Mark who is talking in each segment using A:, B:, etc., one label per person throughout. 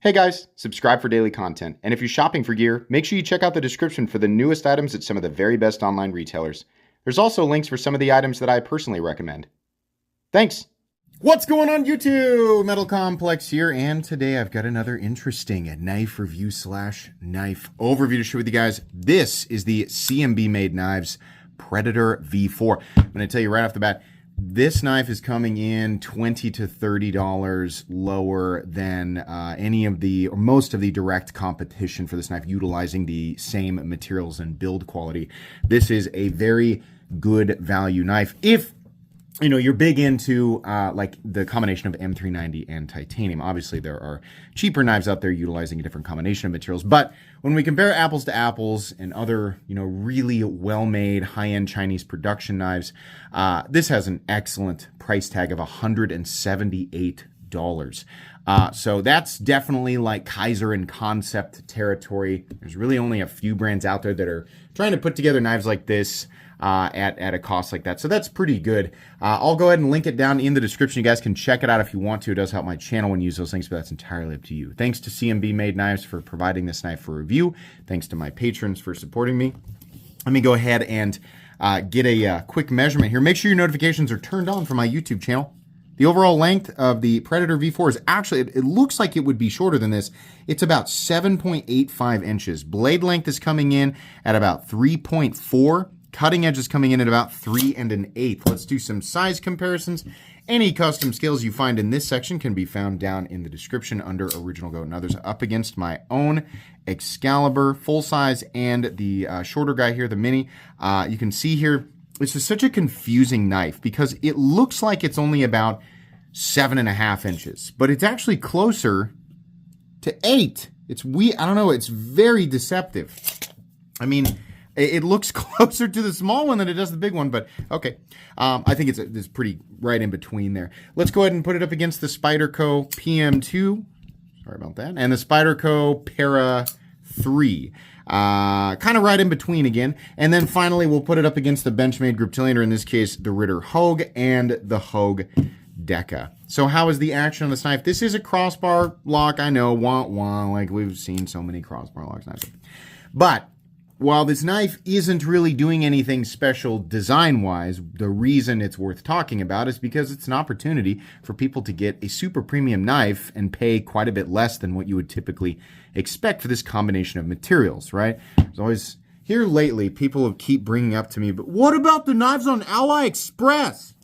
A: Hey guys, subscribe for daily content, and if you're shopping for gear, make sure you check out the description for the newest items at some of the very best online retailers. There's also links for some of the items that I personally recommend. Thanks! What's going on YouTube? Metal Complex here, and today I've got another interesting knife review / knife overview to share with you guys. This is the CMB made knives Predator V4. I'm going to tell you right off the bat, this knife is coming in $20 to $30 lower than any of the, or most of the direct competition for this knife utilizing the same materials and build quality. This is a very good value knife if you know, you're big into like the combination of M390 and titanium. Obviously, there are cheaper knives out there utilizing a different combination of materials. But when we compare apples to apples and other, you know, really well-made high-end Chinese production knives, this has an excellent price tag of $178. So that's definitely like Kaiser and Concept territory. There's really only a few brands out there that are trying to put together knives like this at a cost like that. So that's pretty good. I'll go ahead and link it down in the description. You guys can check it out if you want to. It does help my channel when you use those links, but that's entirely up to you. Thanks to CMB Made Knives for providing this knife for review. Thanks to my patrons for supporting me. Let me go ahead and get a quick measurement here. Make sure your notifications are turned on for my YouTube channel. The overall length of the Predator V4 is actually, it looks like it would be shorter than this. It's about 7.85 inches. Blade length is coming in at about 3.4. Cutting edge is coming in at about 3 1/8. Let's do some size comparisons. Any custom skills you find in this section can be found down in the description under Original Goat and Others, up against my own Excalibur full size and the shorter guy here, the mini. You can see here, this is such a confusing knife because it looks like it's only about 7.5 inches, but it's actually closer to 8. I don't know, it's very deceptive. I mean, it looks closer to the small one than it does the big one, but okay. I think it's pretty right in between there. Let's go ahead and put it up against the Spyderco PM2. Sorry about that. And the Spyderco Para 3. Kind of right in between again. And then finally, we'll put it up against the Benchmade Griptilian, or in this case, the Ritter Hogue and the Hogue Deca. So how is the action on this knife? This is a crossbar lock. I know, wah, like we've seen so many crossbar locks knives. But while this knife isn't really doing anything special design-wise, the reason it's worth talking about is because it's an opportunity for people to get a super premium knife and pay quite a bit less than what you would typically expect for this combination of materials, right? There's always, here lately, people keep bringing up to me, but what about the knives on AliExpress?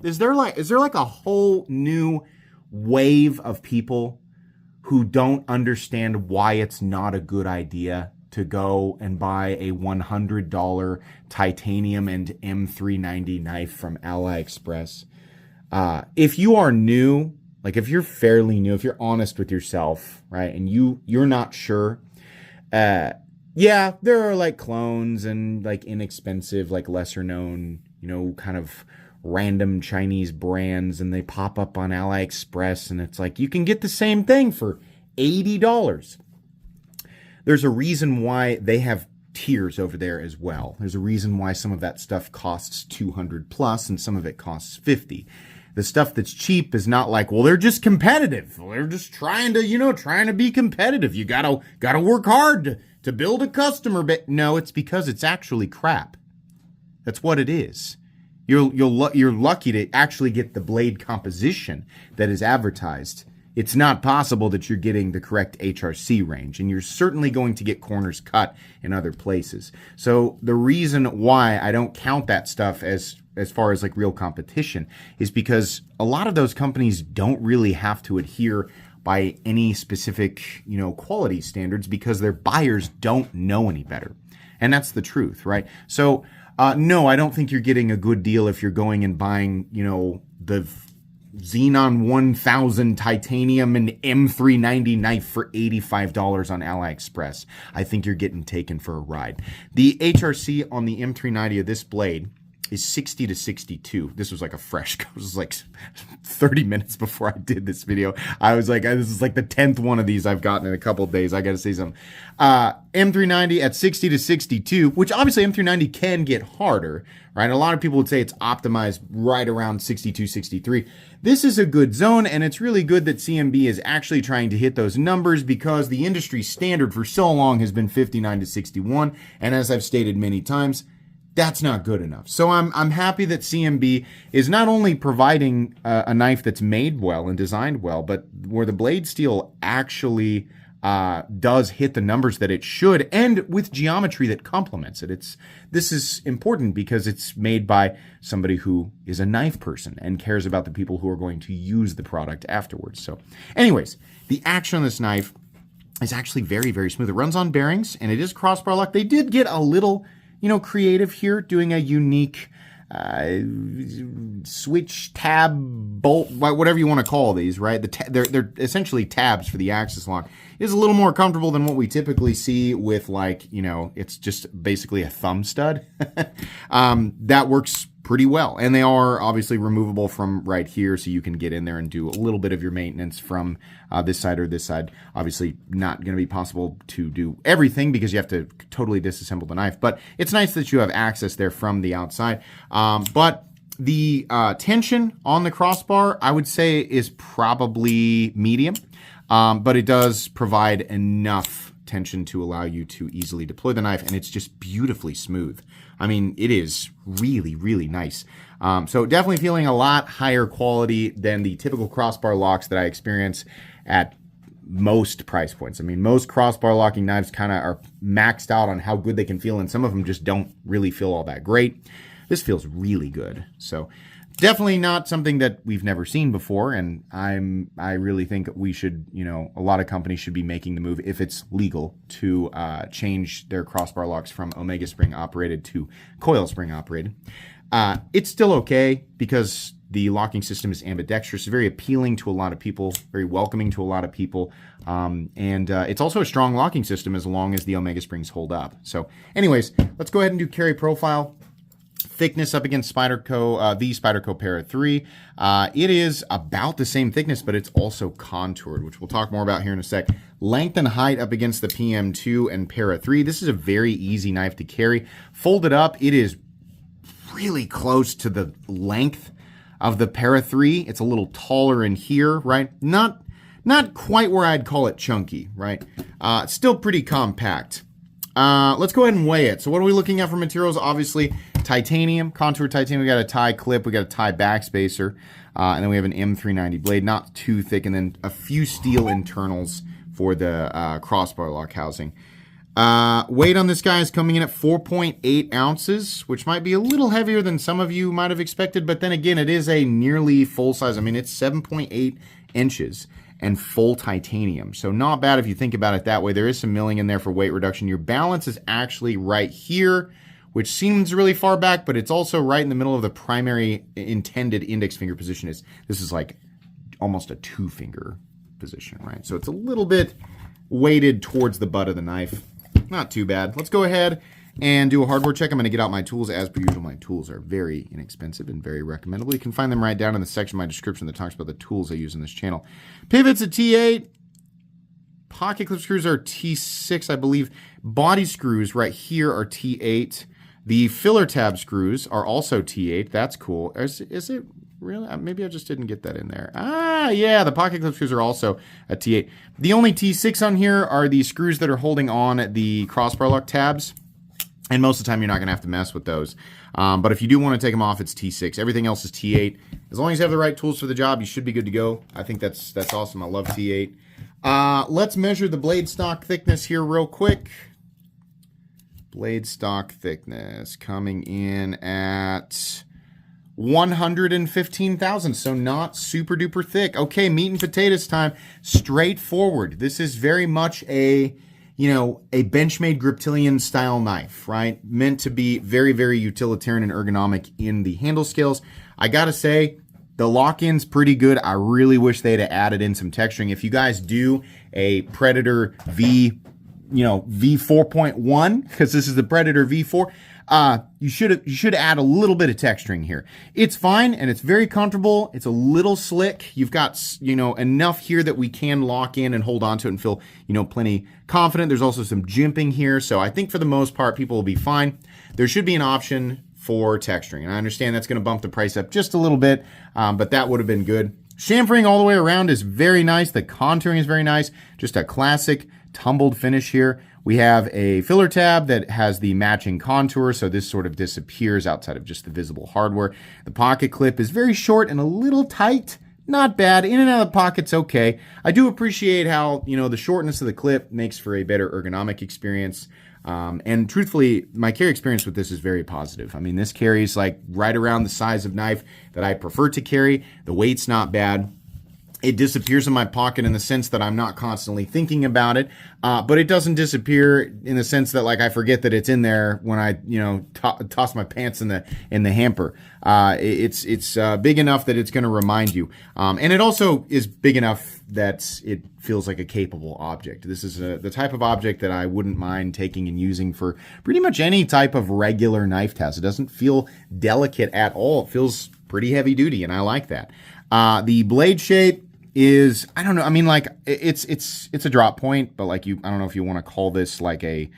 A: Is there like a whole new wave of people who don't understand why it's not a good idea to go and buy a $100 titanium and M390 knife from AliExpress? If you are new, like if you're fairly new, if you're honest with yourself, right, and you're not sure, yeah, there are like clones and like inexpensive, like lesser known, you know, kind of random Chinese brands, and they pop up on AliExpress, and it's like you can get the same thing for $80. There's a reason why they have tiers over there as well. There's a reason why some of that stuff costs $200 plus and some of it costs $50. The stuff that's cheap is not like, well, they're just competitive. They're just trying to be competitive. You gotta work hard to build a customer base. No, it's because it's actually crap. That's what it is. You're lucky to actually get the blade composition that is advertised. It's not possible that you're getting the correct HRC range, and you're certainly going to get corners cut in other places. So the reason why I don't count that stuff as far as like real competition is because a lot of those companies don't really have to adhere by any specific, you know, quality standards because their buyers don't know any better. And that's the truth, right? So no, I don't think you're getting a good deal if you're going and buying, you know, the Xenon 1000 titanium and M390 knife for $85 on AliExpress. I think you're getting taken for a ride. The HRC on the M390 of this blade is 60 to 62. This was like a fresh, it was like 30 minutes before I did this video. I was like, this is like the 10th one of these I've gotten in a couple of days. I got to say something. M390 at 60 to 62, which obviously M390 can get harder, right? A lot of people would say it's optimized right around 62, 63. This is a good zone, and it's really good that CMB is actually trying to hit those numbers because the industry standard for so long has been 59 to 61. And as I've stated many times, that's not good enough. So I'm happy that CMB is not only providing a knife that's made well and designed well, but where the blade steel actually does hit the numbers that it should, and with geometry that complements it. This is important because it's made by somebody who is a knife person and cares about the people who are going to use the product afterwards. So anyways, the action on this knife is actually very, very smooth. It runs on bearings, and it is crossbar lock. They did get a little, creative here, doing a unique switch, tab, bolt, whatever you want to call these, right? They're essentially tabs for the axis lock. It is a little more comfortable than what we typically see with, like, it's just basically a thumb stud. That works pretty well. And they are obviously removable from right here, so you can get in there and do a little bit of your maintenance from this side or this side. Obviously not going to be possible to do everything because you have to totally disassemble the knife, but it's nice that you have access there from the outside. But the tension on the crossbar, I would say, is probably medium, but it does provide enough tension to allow you to easily deploy the knife, and it's just beautifully smooth. I mean, it is really, really nice. So definitely feeling a lot higher quality than the typical crossbar locks that I experience at most price points. I mean, most crossbar locking knives kind of are maxed out on how good they can feel, and some of them just don't really feel all that great. This feels really good. So definitely not something that we've never seen before, and I really think we should, a lot of companies should be making the move, if it's legal, to change their crossbar locks from Omega spring operated to coil spring operated. It's still okay because the locking system is ambidextrous, very appealing to a lot of people, very welcoming to a lot of people, and it's also a strong locking system as long as the Omega springs hold up. So anyways, let's go ahead and do carry profile. Thickness up against Spyderco, the Spyderco Para 3. It is about the same thickness, but it's also contoured, which we'll talk more about here in a sec. Length and height up against the PM2 and Para 3. This is a very easy knife to carry. Folded up, it is really close to the length of the Para 3. It's a little taller in here, right? Not quite where I'd call it chunky, right? It's still pretty compact. Let's go ahead and weigh it. So what are we looking at for materials? Obviously, titanium, contour titanium. We got a tie clip, we got a tie backspacer, and then we have an M390 blade, not too thick, and then a few steel internals for the crossbar lock housing. Weight on this guy is coming in at 4.8 ounces, which might be a little heavier than some of you might have expected, but then again, it is a nearly full size. I mean, it's 7.8 inches. And full titanium. So not bad if you think about it that way. There is some milling in there for weight reduction. Your balance is actually right here, which seems really far back, but it's also right in the middle of the primary intended index finger position. This is like almost a 2-finger position, right? So it's a little bit weighted towards the butt of the knife. Not too bad. Let's go ahead and do a hardware check. I'm going to get out my tools. As per usual, my tools are very inexpensive and very recommendable. You can find them right down in the section of my description that talks about the tools I use in this channel. Pivots a T8. Pocket clip screws are T6, I believe. Body screws right here are T8. The filler tab screws are also T8. That's cool. Is it really? Maybe I just didn't get that in there. Ah, yeah, the pocket clip screws are also a T8. The only T6 on here are the screws that are holding on the crossbar lock tabs. And most of the time, you're not going to have to mess with those. But if you do want to take them off, it's T6. Everything else is T8. As long as you have the right tools for the job, you should be good to go. I think that's awesome. I love T8. Let's measure the blade stock thickness here real quick. Blade stock thickness coming in at 115 thousandths, so not super duper thick. Okay, meat and potatoes time. Straightforward. This is very much a Benchmade Griptilian style knife, right? Meant to be very, very utilitarian and ergonomic in the handle scales. I gotta say, the lock-in's pretty good. I really wish they'd have added in some texturing. If you guys do a Predator V4.1, because this is the Predator V4, you should add a little bit of texturing here. It's fine and it's very comfortable. It's a little slick. You've got, you know, enough here that we can lock in and hold on to it and feel, you know, plenty confident. There's also some jimping here. So I think for the most part, people will be fine. There should be an option for texturing. And I understand that's going to bump the price up just a little bit, but that would have been good. Chamfering all the way around is very nice. The contouring is very nice. Just a classic tumbled finish here. We have a filler tab that has the matching contour, so this sort of disappears outside of just the visible hardware. The pocket clip is very short and a little tight. Not bad. In and out of the pocket's okay. I do appreciate how, you know, the shortness of the clip makes for a better ergonomic experience. And truthfully, my carry experience with this is very positive. I mean, this carries like right around the size of knife that I prefer to carry. The weight's not bad. It disappears in my pocket in the sense that I'm not constantly thinking about it, but it doesn't disappear in the sense that like I forget that it's in there when I, you know, toss my pants in the hamper. It's big enough that it's going to remind you, and it also is big enough that it feels like a capable object. This is the type of object that I wouldn't mind taking and using for pretty much any type of regular knife test. It doesn't feel delicate at all. It feels pretty heavy duty, and I like that. The blade shape is, I don't know, I mean, like, it's a drop point, but like I don't know if you want to call this like it's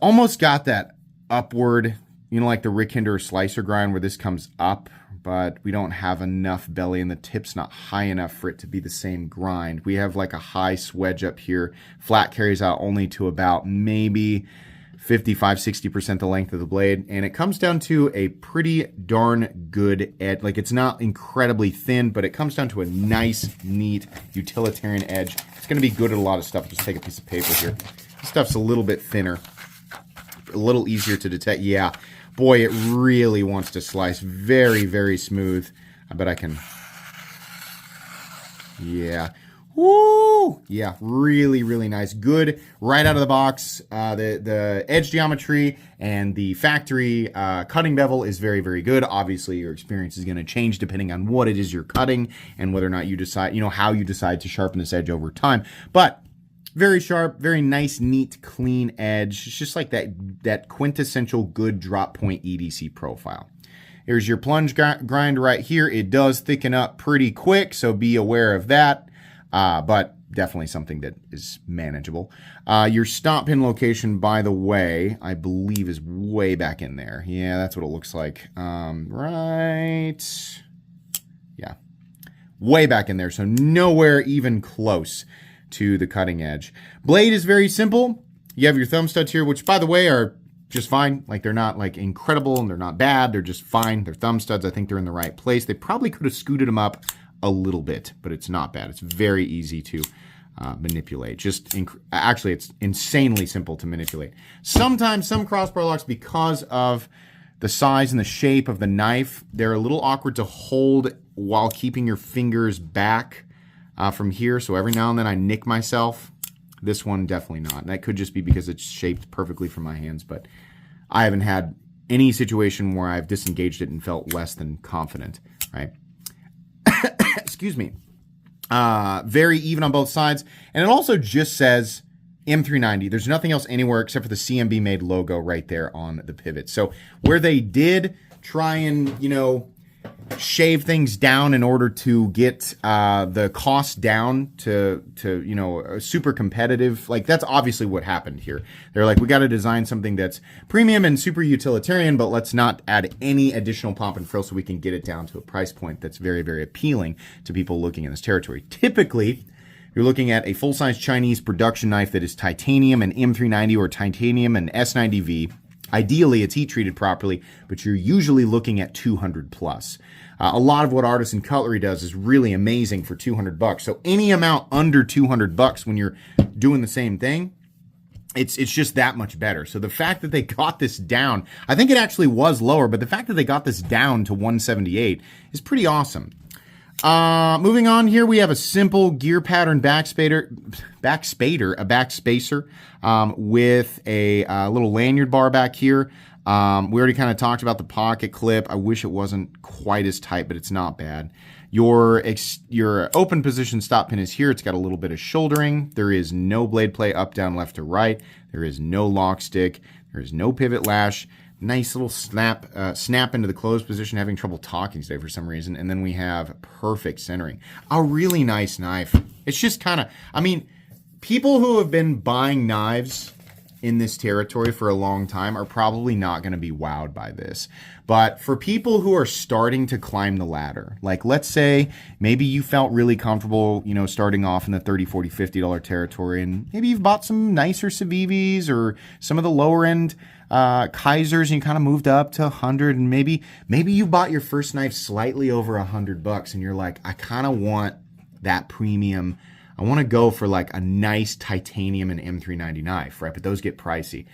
A: almost got that upward, you know, like the Rick Hinder slicer grind where this comes up, but we don't have enough belly and the tip's not high enough for it to be the same grind. We have like a high swedge up here. Flat carries out only to about maybe 55-60% the length of the blade, and it comes down to a pretty darn good edge. Like, it's not incredibly thin, but it comes down to a nice, neat, utilitarian edge. It's going to be good at a lot of stuff. Just take a piece of paper here. This stuff's a little bit thinner, a little easier to detect. Yeah, boy, it really wants to slice. Very, very smooth. I bet I can. Yeah. Woo! Yeah, really, really nice. Good right out of the box. The edge geometry and the factory cutting bevel is very, very good. Obviously, your experience is going to change depending on what it is you're cutting and whether or not you decide, you know, how you decide to sharpen this edge over time. But very sharp, very nice, neat, clean edge. It's just like that quintessential good drop point EDC profile. Here's your plunge grind right here. It does thicken up pretty quick, so be aware of that. But definitely something that is manageable. Your stop pin location, by the way, I believe is way back in there. Yeah, that's what it looks like. Right. Yeah. Way back in there, so nowhere even close to the cutting edge. Blade is very simple. You have your thumb studs here, which, by the way, are just fine. Like, they're not like incredible and they're not bad. They're just fine. They're thumb studs. I think they're in the right place. They probably could have scooted them up a little bit, but it's not bad. It's very easy to manipulate. Actually, it's insanely simple to manipulate. Sometimes some crossbar locks, because of the size and the shape of the knife, they're a little awkward to hold while keeping your fingers back from here. So every now and then I nick myself. This one, definitely not. And that could just be because it's shaped perfectly for my hands, but I haven't had any situation where I've disengaged it and felt less than confident, right? Excuse me. Very even on both sides. And it also just says M390. There's nothing else anywhere except for the CMB made logo right there on the pivot. So where they did try and, you know, shave things down in order to get the cost down to you know, super competitive, like, that's obviously what happened here. They're like, we got to design something that's premium and super utilitarian, but let's not add any additional pomp and frill so we can get it down to a price point that's very, very appealing to people looking in this territory. Typically, you're looking at a full-size Chinese production knife that is titanium and M390 or titanium and S90V. Ideally, it's heat treated properly, but you're usually looking at 200 plus. A lot of what Artisan Cutlery does is really amazing for 200 bucks. So any amount under 200 bucks when you're doing the same thing, it's just that much better. So the fact that they got this down, I think it actually was lower, but the fact that they got this down to 178 is pretty awesome. Moving on here, we have a simple gear pattern backspacer, with a little lanyard bar back here. We already kind of talked about the pocket clip. I wish it wasn't quite as tight, but it's not bad. Your open position stop pin is here. It's got a little bit of shouldering. There is no blade play up, down, left, or right. There is no lock stick. There's no pivot lash. Nice little snap into the closed position. Having trouble talking today for some reason. And then we have perfect centering. A really nice knife. It's just kind of, I mean, people who have been buying knives in this territory for a long time are probably not going to be wowed by this. But for people who are starting to climb the ladder, like let's say maybe you felt really comfortable, you know, starting off in the $30, $40, $50 territory, and maybe you've bought some nicer Civivis or some of the lower end Kaisers, and you kind of moved up to 100, and maybe you bought your first knife slightly over $100, and you're like, I kind of want that premium. I want to go for like a nice titanium and M390 knife, right? But those get pricey.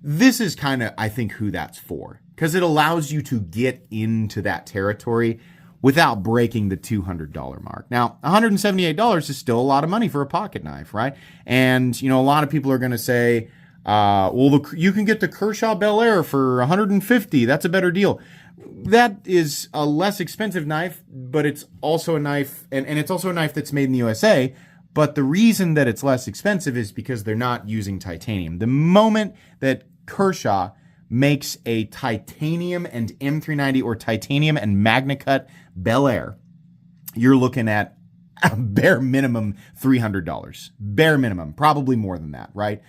A: This is kind of, I think, who that's for, because it allows you to get into that territory without breaking the $200 mark. Now, $178 is still a lot of money for a pocket knife, right? And, you know, a lot of people are going to say, well, you can get the Kershaw Bel Air for $150. That's a better deal. That is a less expensive knife, but it's also a knife, and it's also a knife that's made in the USA. But the reason that it's less expensive is because they're not using titanium. The moment that Kershaw makes a titanium and M390 or titanium and MagnaCut Bel Air, you're looking at a bare minimum $300. Bare minimum, probably more than that, right?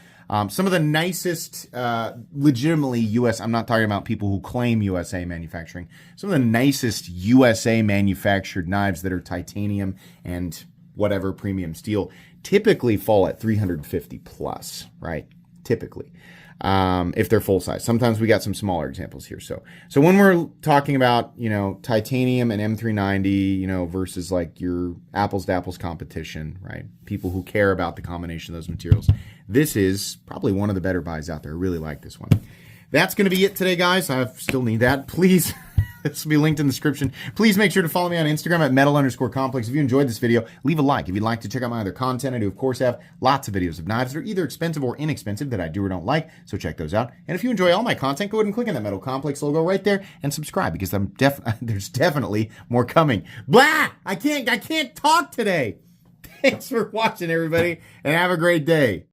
A: Some of the nicest, legitimately US, I'm not talking about people who claim USA manufacturing, some of the nicest USA manufactured knives that are titanium and whatever premium steel typically fall at 350 plus, right? Typically, if they're full size. Sometimes we got some smaller examples here. So when we're talking about, you know, titanium and M390, you know, versus like your apples to apples competition, right? People who care about the combination of those materials. This is probably one of the better buys out there. I really like this one. That's going to be it today, guys. I still need that. Please. This will be linked in the description. Please make sure to follow me on Instagram at metal_complex. If you enjoyed this video, leave a like. If you'd like to check out my other content, I do, of course, have lots of videos of knives that are either expensive or inexpensive that I do or don't like, so check those out. And if you enjoy all my content, go ahead and click on that Metal Complex logo right there and subscribe, because there's definitely more coming. Blah! I can't talk today. Thanks for watching, everybody, and have a great day.